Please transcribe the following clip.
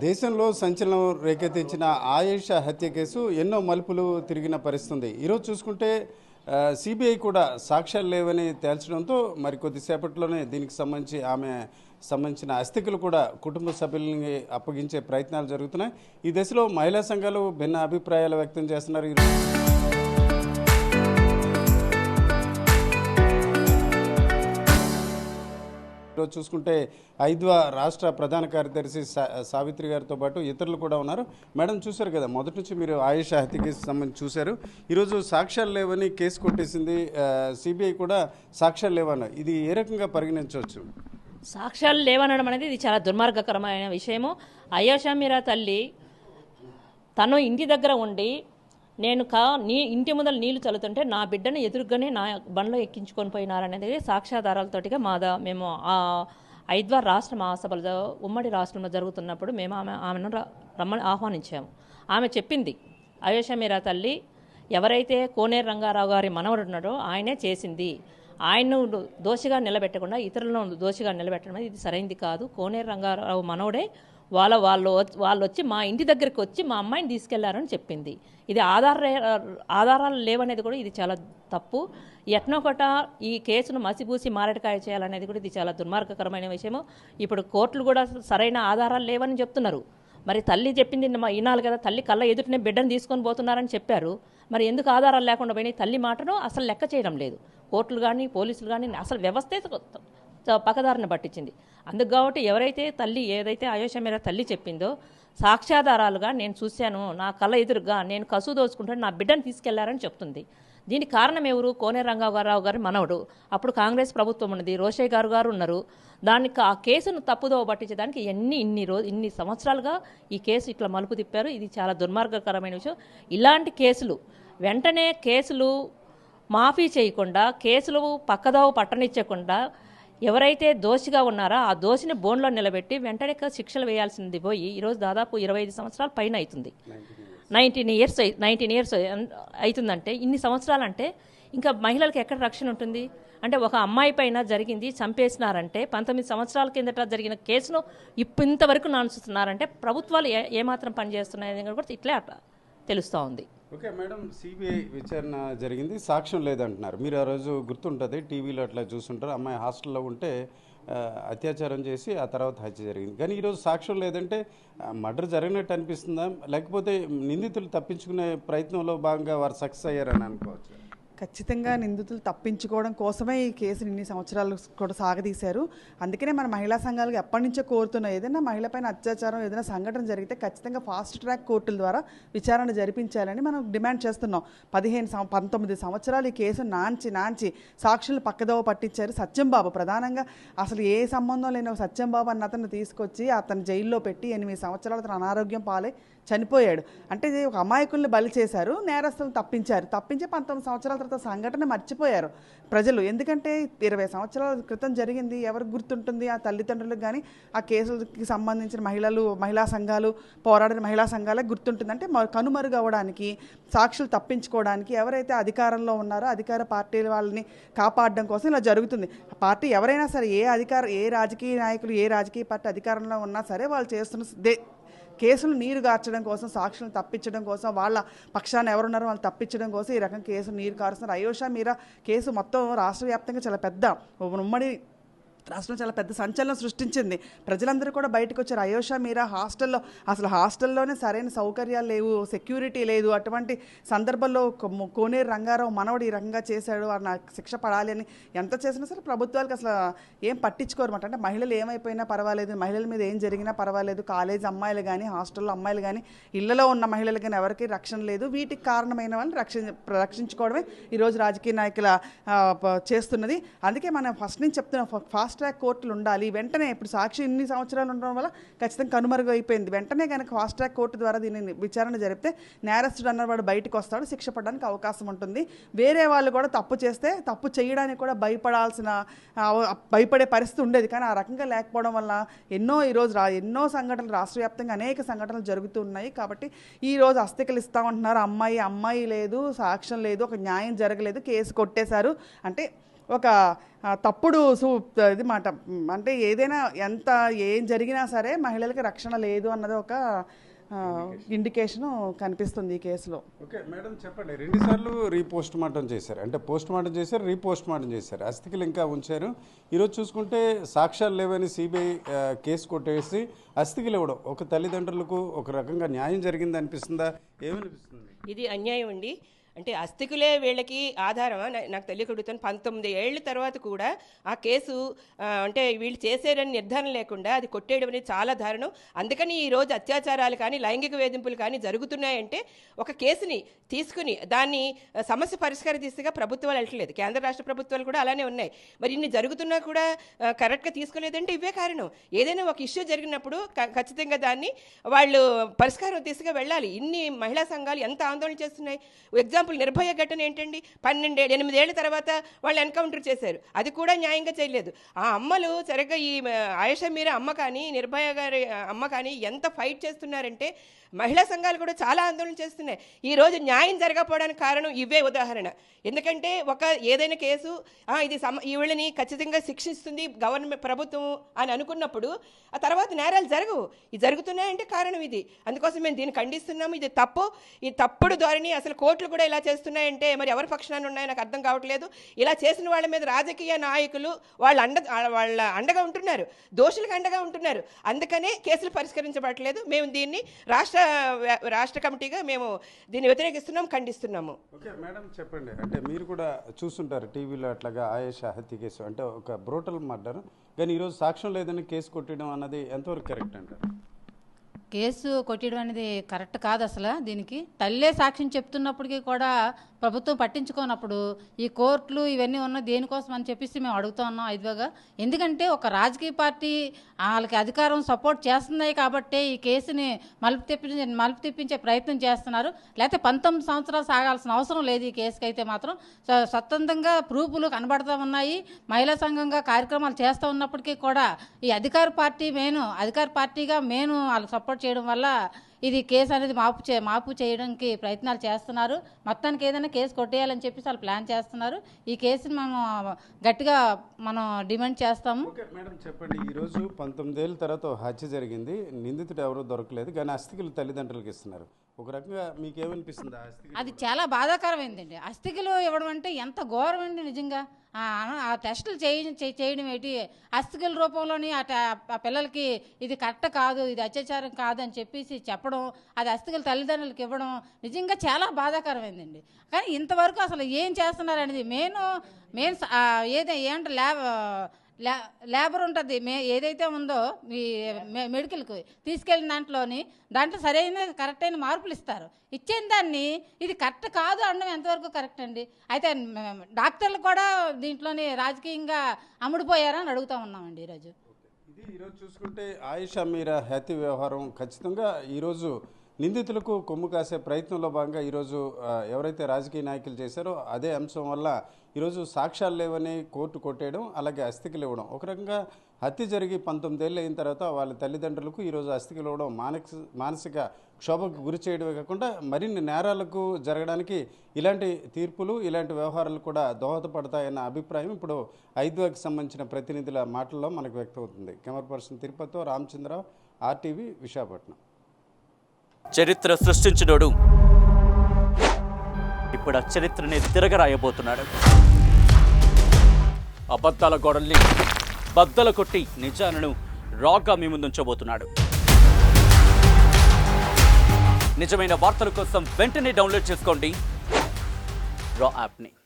దేశంలో సంచలనం రేకెత్తించిన ఆయేషా హత్య కేసు ఎన్నో మలుపులు తిరిగిన పరిస్థితుంది. ఈరోజు చూసుకుంటే సిబిఐ కూడా సాక్ష్యాలు లేవని తేల్చడంతో మరి కొద్దిసేపట్లోనే దీనికి సంబంధించిన అస్థికలు కూడా కుటుంబ సభ్యులని అప్పగించే ప్రయత్నాలు జరుగుతున్నాయి. ఈ దశలో మహిళా సంఘాలు భిన్న అభిప్రాయాలు వ్యక్తం చేస్తున్నారు. ఈరోజు చూసుకుంటే ఐద్వా రాష్ట్ర ప్రధాన కార్యదర్శి సావిత్రి గారితో పాటు ఇతరులు కూడా ఉన్నారు. మేడం, చూశారు కదా, మొదటి నుంచి మీరు ఆయేషా హత్య కేసు సంబంధించి చూశారు. ఈరోజు సాక్ష్యాలు లేవని కేసు కొట్టేసింది సిబిఐ కూడా. సాక్ష్యాలు లేవన్న ఇది ఏ రకంగా పరిగణించవచ్చు? సాక్ష్యాలు లేవనడం అనేది ఇది చాలా దుర్మార్గకరమైన విషయము. ఆయేషా మీరా తల్లి తను ఇంటి దగ్గర ఉండి నేను ఇంటి ముందర నీళ్లు చల్లుతుంటే నా బిడ్డను ఎదురుగానే నా బండ్లో ఎక్కించుకొని పోయినారనేది సాక్ష్యాధారాలతోటిగా మేము ఐద్వా రాష్ట్ర మహాసభలో ఉమ్మడి రాష్ట్రంలో జరుగుతున్నప్పుడు మేము ఆమెను రమ్మని ఆహ్వానించాము. ఆమె చెప్పింది, ఆయేషా మీరా తల్లి ఎవరైతే కోనేరు రంగారావు గారి మనవడు ఉన్నాడో ఆయనే చేసింది, ఆయన్ను దోషిగా నిలబెట్టకుండా ఇతరులను దోషిగా నిలబెట్టడం ఇది సరైంది కాదు. కోనేరు రంగారావు మనవడే వాళ్ళు వచ్చి మా ఇంటి దగ్గరికి వచ్చి మా అమ్మాయిని తీసుకెళ్లారని చెప్పింది. ఇది ఆధారాలు లేవనేది కూడా ఇది చాలా తప్పు. ఎట్నొకట ఈ కేసును మసిబూసి మారడికాయ చేయాలనేది కూడా ఇది చాలా దుర్మార్గకరమైన విషయము. ఇప్పుడు కోర్టులు కూడా సరైన ఆధారాలు లేవని చెప్తున్నారు. మరి తల్లి చెప్పింది వినాలి కదా. తల్లి కళ్ళ ఎదుటినే బిడ్డను తీసుకొని పోతున్నారని చెప్పారు. మరి ఎందుకు ఆధారాలు లేకుండా పోయినాయి? తల్లి మాటను అసలు లెక్క చేయడం లేదు. కోర్టులు కానీ పోలీసులు కానీ అసలు వ్యవస్థే పక్కదారిని పట్టించింది. అందుకు కాబట్టి ఎవరైతే తల్లి ఏదైతే ఆయేషా మీరా తల్లి చెప్పిందో సాక్ష్యాధారాలుగా నేను చూశాను, నా కళ్ళ ఎదురుగా నేను కసు దోచుకుంటాను, నా బిడ్డను తీసుకెళ్లారని చెప్తుంది. దీనికి కారణం ఎవరు? కోనేరు రంగారావు గారి మనవడు. అప్పుడు కాంగ్రెస్ ప్రభుత్వం ఉన్నది, రోషయ్య గారు ఉన్నారు. దానికి ఆ కేసును తప్పుదోవ పట్టించడానికి ఇన్ని సంవత్సరాలుగా ఈ కేసు ఇట్లా మలుపు తిప్పారు. ఇది చాలా దుర్మార్గకరమైన విషయం. ఇలాంటి కేసులు వెంటనే కేసులు మాఫీ చేయకుండా, కేసులు పక్కదోవ పట్టనిచ్చకుండా ఎవరైతే దోషిగా ఉన్నారో ఆ దోషిని బోన్లో నిలబెట్టి వెంటనే శిక్షలు వేయాల్సింది పోయి ఈరోజు దాదాపు 25 సంవత్సరాల పైన అవుతుంది. 19 ఇయర్స్ అవుతుందంటే ఇన్ని సంవత్సరాలంటే ఇంకా మహిళలకు ఎక్కడ రక్షణ ఉంటుంది? అంటే ఒక అమ్మాయి పైన జరిగింది, చంపేసినారంటే 19 సంవత్సరాల కిందట జరిగిన కేసును ఇంతవరకు నానుస్తున్నారంటే ప్రభుత్వాలు ఏమాత్రం పనిచేస్తున్నాయని కూడా ఇట్లే అట్లా తెలుస్తూ ఉంది. ఓకే మేడం, సిబిఐ విచారణ జరిగింది, సాక్ష్యం లేదంటున్నారు. మీరు ఆ రోజు గుర్తుంటుంది, టీవీలో అట్లా చూస్తుంటారు, అమ్మాయి హాస్టల్లో ఉంటే అత్యాచారం చేసి ఆ తర్వాత హత్య జరిగింది. కానీ ఈరోజు సాక్ష్యం లేదంటే మర్డర్ జరిగినట్టు అనిపిస్తుందా, లేకపోతే నిందితులు తప్పించుకునే ప్రయత్నంలో భాగంగా వారు సక్సెస్ అయ్యారని అనుకోవచ్చు? ఖచ్చితంగా నిందితులు తప్పించుకోవడం కోసమే ఈ కేసుని ఇన్ని సంవత్సరాలు కూడా సాగదీశారు. అందుకనే మన మహిళా సంఘాలకు ఎప్పటి నుంచో కోరుతున్నాం, ఏదైనా మహిళపైన అత్యాచారం ఏదైనా సంఘటన జరిగితే ఖచ్చితంగా ఫాస్ట్ ట్రాక్ కోర్టుల ద్వారా విచారణ జరిపించాలని మనం డిమాండ్ చేస్తున్నాం. 19 సంవత్సరాలు ఈ కేసు నాంచి సాక్షులు పక్కదోవ పట్టించారు. సత్యంబాబు ప్రధానంగా అసలు ఏ సంబంధం లేని సత్యంబాబు అన్న అతను తీసుకొచ్చి అతను జైల్లో పెట్టి 8 సంవత్సరాలు అతను అనారోగ్యం పాలై చనిపోయాడు. అంటే ఒక అమాయకుల్ని బలి చేశారు, నేరస్తులను తప్పించి 19 సంవత్సరాల తర్వాత సంఘటన మర్చిపోయారు ప్రజలు. ఎందుకంటే 20 సంవత్సరాల క్రితం జరిగింది, ఎవరికి గుర్తుంటుంది? ఆ తల్లిదండ్రులకు కానీ ఆ కేసులకి సంబంధించిన మహిళా సంఘాలు పోరాడిన మహిళా సంఘాలకు గుర్తుంటుంది. అంటే కనుమరుగు అవ్వడానికి, సాక్షులు తప్పించుకోవడానికి ఎవరైతే అధికారంలో ఉన్నారో అధికార పార్టీల వాళ్ళని కాపాడడం కోసం ఇలా జరుగుతుంది. పార్టీ ఎవరైనా సరే, ఏ రాజకీయ నాయకులు ఏ రాజకీయ పార్టీ అధికారంలో ఉన్నా సరే వాళ్ళు చేస్తున్న కేసులు నీరు గార్చడం కోసం, సాక్షులను తప్పించడం కోసం, వాళ్ళ పక్షాన్ని ఎవరున్నారో వాళ్ళు తప్పించడం కోసం ఈ రకం కేసులు నీరు కారుస్తున్నారు. ఆయేషా మీరా కేసు మొత్తం రాష్ట్ర వ్యాప్తంగా చాలా పెద్ద ఉమ్మడి రాష్ట్రంలో చాలా పెద్ద సంచలనం సృష్టించింది. ప్రజలందరూ కూడా బయటకు వచ్చారు. ఆయేషా మీరా హాస్టల్లోనే సరైన సౌకర్యాలు లేవు, సెక్యూరిటీ లేదు. అటువంటి సందర్భంలో కోనేరు రంగారావు మనవడు ఈ రకంగా చేశాడు, నాకు శిక్ష పడాలి అని ఎంత చేసినా సరే ప్రభుత్వాలకు అసలు ఏం పట్టించుకోరమాట. అంటే మహిళలు ఏమైపోయినా పర్వాలేదు, మహిళల మీద ఏం జరిగినా పర్వాలేదు, కాలేజ్ అమ్మాయిలు కానీ హాస్టల్లో అమ్మాయిలు కానీ ఇళ్లలో ఉన్న మహిళలు కానీ ఎవరికి రక్షణ లేదు. వీటికి కారణమైన వాళ్ళని రక్షించుకోవడమే ఈరోజు రాజకీయ నాయకుల చేస్తున్నది. అందుకే మనం ఫస్ట్ నుంచి చెప్తున్నాం, ఫాస్ట్ ట్రాక్ కోర్టులు ఉండాలి. వెంటనే ఇప్పుడు సాక్షి ఇన్ని సంవత్సరాలు ఉండడం వల్ల ఖచ్చితంగా కనుమరుగు అయిపోయింది. వెంటనే కనుక ఫాస్ట్ ట్రాక్ కోర్టు ద్వారా దీనిని విచారణ జరిపితే నేరస్తుడు అన్నవాడు బయటకు వస్తాడు, శిక్ష పడడానికి అవకాశం ఉంటుంది. వేరే వాళ్ళు కూడా తప్పు చేస్తే తప్పు చేయడానికి కూడా భయపడే పరిస్థితి ఉండేది. కానీ ఆ రకంగా లేకపోవడం వల్ల ఎన్నో సంఘటనలు రాష్ట్ర వ్యాప్తంగా అనేక సంఘటనలు జరుగుతూ ఉన్నాయి. కాబట్టి ఈరోజు అస్థికలు ఇస్తామంటున్నారు. అమ్మాయి లేదు, సాక్ష్యం లేదు, ఒక న్యాయం జరగలేదు, కేసు కొట్టేశారు అంటే ఒక తప్పుడు ఇది మాట. అంటే ఏదైనా ఏం జరిగినా సరే మహిళలకి రక్షణ లేదు అన్నది ఒక ఇండికేషను కనిపిస్తుంది ఈ కేసులో. ఓకే మేడం చెప్పండి, 2 సార్లు రీపోస్ట్ మార్టం చేశారు, అంటే పోస్ట్ మార్టం చేశారు, రీపోస్ట్ మార్టం చేశారు, అస్థికలు ఇంకా ఉంచారు. ఈరోజు చూసుకుంటే సాక్ష్యాలు లేవని సిబిఐ కేసు కొట్టేసి అస్థికలు ఇవ్వడం ఒక తల్లిదండ్రులకు ఒక రకంగా న్యాయం జరిగింది అనిపిస్తుందా, ఏమనిపిస్తుంది? ఇది అన్యాయం అండి. అంటే అస్థికులే వీళ్ళకి ఆధారమా నాకు తెలియకడుగుతాను. 19 ఏళ్ళ తర్వాత కూడా ఆ కేసు అంటే వీళ్ళు చేసేరని నిర్ధారణ లేకుండా అది కొట్టేయడం అనేది చాలా దారుణం. అందుకని ఈరోజు అత్యాచారాలు కానీ లైంగిక వేధింపులు కానీ జరుగుతున్నాయంటే ఒక కేసుని తీసుకుని దాన్ని సమస్య పరిష్కార దిశగా ప్రభుత్వాలు వెళ్ళట్లేదు. కేంద్ర రాష్ట్ర ప్రభుత్వాలు కూడా అలానే ఉన్నాయి. మరి ఇన్ని జరుగుతున్నా కూడా కరెక్ట్గా తీసుకోలేదంటే ఇవే కారణం. ఏదైనా ఒక ఇష్యూ జరిగినప్పుడు ఖచ్చితంగా దాన్ని వాళ్ళు పరిష్కారం దిశగా వెళ్ళాలి. ఇన్ని మహిళా సంఘాలు ఎంత ఆందోళన చేస్తున్నాయి. ఎగ్జాంపుల్ నిర్భయ ఘటన ఏంటండి, 8 ఏళ్ల తర్వాత వాళ్ళు ఎన్కౌంటర్ చేశారు, అది కూడా న్యాయంగా చేయలేదు. ఆ అమ్మలు సరిగ్గా ఈ ఆయేషా మీరా అమ్మ కానీ నిర్భయ గారి అమ్మ కానీ ఎంత ఫైట్ చేస్తున్నారంటే మహిళా సంఘాలు కూడా చాలా ఆందోళన చేస్తున్నాయి. ఈరోజు న్యాయం జరగకపోవడానికి కారణం ఇవే ఉదాహరణ. ఎందుకంటే ఏదైనా కేసు ఇది వీళ్ళని ఖచ్చితంగా శిక్షిస్తుంది గవర్నమెంట్ ప్రభుత్వం అని అనుకున్నప్పుడు ఆ తర్వాత నేరాలు జరగవు. ఇది జరుగుతున్నాయంటే కారణం ఇది. అందుకోసం మేము దీన్ని ఖండిస్తున్నాము. ఇది తప్పు, ఈ తప్పుడు ధోరణి. అసలు కోర్టులు కూడా ఇలా చేస్తున్నాయంటే మరి ఎవరి పక్షాన ఉన్నాయో నాకు అర్థం కావట్లేదు. ఇలా చేసిన వాళ్ళ మీద రాజకీయ నాయకులు వాళ్ళ అండగా ఉంటున్నారు, దోషులకు అండగా ఉంటున్నారు. అందుకనే కేసులు పరిష్కరించబడట్లేదు. మేము దీన్ని రాష్ట్ర కమిటీగా మేము దీన్ని వ్యతిరేకిస్తున్నాం, ఖండిస్తున్నాము. ఓకే మేడం చెప్పండి, అంటే మీరు కూడా చూస్తుంటారు టీవీలో అట్లాగా ఆయేషా హత్య కేసు, అంటే ఒక బ్రూటల్ మర్డర్, కానీ ఈరోజు సాక్ష్యం లేదని కేసు కొట్టడం అన్నది ఎంతవరకు కరెక్ట్ అంటారు? కేసు కొట్టడం అనేది కరెక్ట్ కాదు. అసలు దీనికి తల్లే సాక్ష్యం చెప్తున్నప్పటికీ కూడా ప్రభుత్వం పట్టించుకోనప్పుడు ఈ కోర్టులు ఇవన్నీ ఉన్న దేనికోసం అని చెప్పేసి మేము అడుగుతూ ఉన్నాం ఐదుగా. ఎందుకంటే ఒక రాజకీయ పార్టీ వాళ్ళకి అధికారం సపోర్ట్ చేస్తున్నాయి కాబట్టి ఈ కేసుని మలుపు తిప్పించే ప్రయత్నం చేస్తున్నారు. లేకపోతే 19 సంవత్సరాలు సాగాల్సిన అవసరం లేదు ఈ కేసుకి. అయితే మాత్రం స్వతంత్రంగా ప్రూఫ్లు కనబడుతూ ఉన్నాయి. మహిళా సంఘంగా కార్యక్రమాలు చేస్తూ ఉన్నప్పటికీ కూడా ఈ అధికార పార్టీగా వాళ్ళకి సపోర్ట్ చేయడం వల్ల ఇది కేసు అనేది మాపు చేయడానికి ప్రయత్నాలు చేస్తున్నారు. మొత్తానికి ఏదైనా కేసు కొట్టేయాలని చెప్పేసి వాళ్ళు ప్లాన్ చేస్తున్నారు. ఈ కేసుని గట్టిగా మనం డిమాండ్ చేస్తాము. ఓకే మేడం చెప్పండి, ఈరోజు 19 ఏళ్ళ తర్వాత హత్య జరిగింది, నిందితుడు ఎవరూ దొరకలేదు, కానీ అస్థికలు తల్లిదండ్రులకు ఇస్తున్నారు. ఒక రకంగా మీకేమనిపిస్తుంది? అది చాలా బాధాకరమైందండి. అస్థికలు ఇవ్వడం అంటే ఎంత ఘోరం అండి నిజంగా. ఆ టెస్టులు చేయడం ఏంటి, అస్థికల రూపంలోని ఆ పిల్లలకి ఇది కరెక్ట్ కాదు, ఇది అత్యాచారం కాదు అని చెప్పేసి చెప్పడం, అది అస్థికల తల్లిదండ్రులకు ఇవ్వడం నిజంగా చాలా బాధాకరమైందండి. కానీ ఇంతవరకు అసలు ఏం చేస్తున్నారనేది మెయిన్ ఏంటంటే లేబర్ ఉంటుంది, ఏదైతే ఉందో మీ మెడికల్కి తీసుకెళ్ళిన దాంట్లో సరైన కరెక్ట్ అయిన మార్పులు ఇస్తారు. ఇచ్చిన దాన్ని ఇది కరెక్ట్ కాదు అనడం ఎంతవరకు కరెక్ట్ అండి? అయితే డాక్టర్లు కూడా దీంట్లోని రాజకీయంగా అమ్ముడుపోయారని అడుగుతూ ఉన్నామండి ఈరోజు. ఈరోజు చూసుకుంటే ఆయేషా మీరా హత్య వ్యవహారం ఖచ్చితంగా ఈరోజు నిందితులకు కొమ్ము కాసే ప్రయత్నంలో భాగంగా ఈరోజు ఎవరైతే రాజకీయ నాయకులు చేశారో అదే అంశం వల్ల ఈరోజు సాక్ష్యాలు లేవని కోర్టు కొట్టేయడం, అలాగే అస్థికలు ఇవ్వడం, ఒక రకంగా హత్య జరిగి 19 ఏళ్ళు అయిన తర్వాత వాళ్ళ తల్లిదండ్రులకు ఈరోజు అస్థికలు ఇవ్వడం మానసిక క్షోభకు గురి చేయడమే కాకుండా మరిన్ని నేరాలకు జరగడానికి ఇలాంటి తీర్పులు, ఇలాంటి వ్యవహారాలు కూడా దోహదపడతాయన్న అభిప్రాయం ఇప్పుడు ఐద్వాకి సంబంధించిన ప్రతినిధుల మాటల్లో మనకు వ్యక్తమవుతుంది. కెమెరా పర్సన్ తిరుపతితో రామచంద్రరావు, RTV, విశాఖపట్నం. చరిత్ర సృష్టించినోడు ఇప్పుడు ఆ చరిత్రని తిరగరాయబోతున్నాడు. అబద్ధాల గోడల్ని బద్దలు కొట్టి నిజాలను రాగా మీ ముందుంచబోతున్నాడు. నిజమైన వార్తల కోసం వెంటనే డౌన్లోడ్ చేసుకోండి రా యాప్ని.